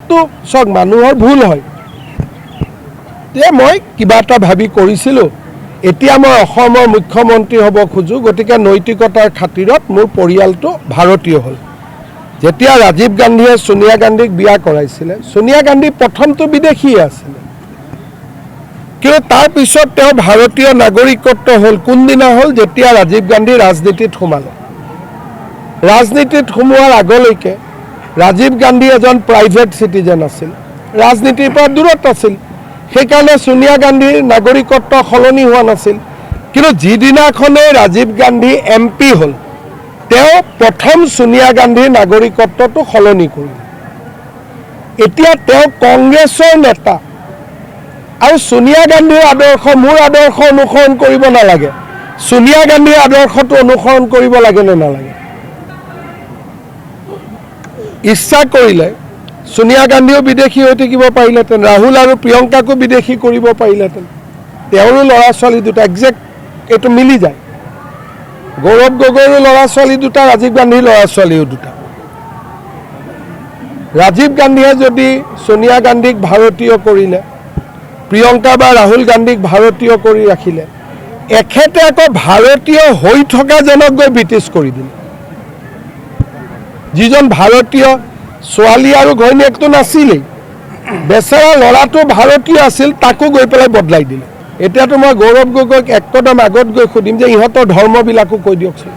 ক্ষেত্ৰতো চাওক মানুহৰ ভুল হয় যে মই কিবা এটা ভাবি কৰিছিলোঁ এতিয়া মই অসমৰ মুখ্যমন্ত্ৰী হ'ব খোজো গতিকে নৈতিকতাৰ খাতিৰত মোৰ পৰিয়ালটো ভাৰতীয় হ'ল যেতিয়া ৰাজীৱ গান্ধীয়ে সোনিয়া গান্ধীক বিয়া কৰাইছিলে সোনিয়া গান্ধী প্ৰথমটো বিদেশী আছিলে কিন্তু তাৰ পিছত তেওঁ ভাৰতীয় নাগৰিকত্ব হ'ল কোনদিনা হ'ল যেতিয়া ৰাজীৱ গান্ধী ৰাজনীতিত সোমালে ৰাজনীতিত সোমোৱাৰ আগলৈকে ৰাজীৱ গান্ধী এজন প্ৰাইভেট চিটিজেন আছিল ৰাজনীতিৰ পৰা দূৰত আছিল সেইকাৰণে সোনিয়া গান্ধীৰ নাগৰিকত্ব সলনি হোৱা নাছিল কিন্তু যিদিনাখনে ৰাজীৱ গান্ধী এমপি হ'ল তেওঁ প্ৰথম সোনিয়া গান্ধীৰ নাগৰিকত্বটো সলনি কৰিলে এতিয়া তেওঁ কংগ্ৰেছৰ নেতা আৰু সোনিয়া গান্ধীৰ আদৰ্শ মোৰ আদৰ্শ অনুসৰণ কৰিব নালাগে সোনিয়া গান্ধীৰ আদৰ্শটো অনুসৰণ কৰিব লাগে নে নালাগে ইচ্ছা কৰিলে সোনিয়া গান্ধীও বিদেশী হৈ থাকিব পাৰিলেহেঁতেন ৰাহুল আৰু প্ৰিয়ংকাকো বিদেশী কৰিব পাৰিলেহেঁতেন তেওঁৰো ল'ৰা ছোৱালী দুটা একজেক্ট এইটো মিলি যায় গৌৰৱ গগৈৰো ল'ৰা ছোৱালী দুটা ৰাজীৱ গান্ধীৰ ল'ৰা ছোৱালীও দুটা ৰাজীৱ গান্ধীয়ে যদি সোনিয়া গান্ধীক ভাৰতীয় কৰিলে প্ৰিয়ংকা বা ৰাহুল গান্ধীক ভাৰতীয় কৰি ৰাখিলে এখেতে আকৌ ভাৰতীয় হৈ থকাজনক গৈ ব্ৰিটিছ কৰি দিলে যিজন ভাৰতীয় ছোৱালী আৰু ঘৈণীয়েকটো নাছিলেই বেচেৰা ল'ৰাটো ভাৰতীয় আছিল তাকো গৈ পেলাই বদলাই দিলে এতিয়াতো মই গৌৰৱ গগৈক এক কদম আগত গৈ সুধিম যে ইহঁতৰ ধৰ্মবিলাকো কৈ দিয়কচোন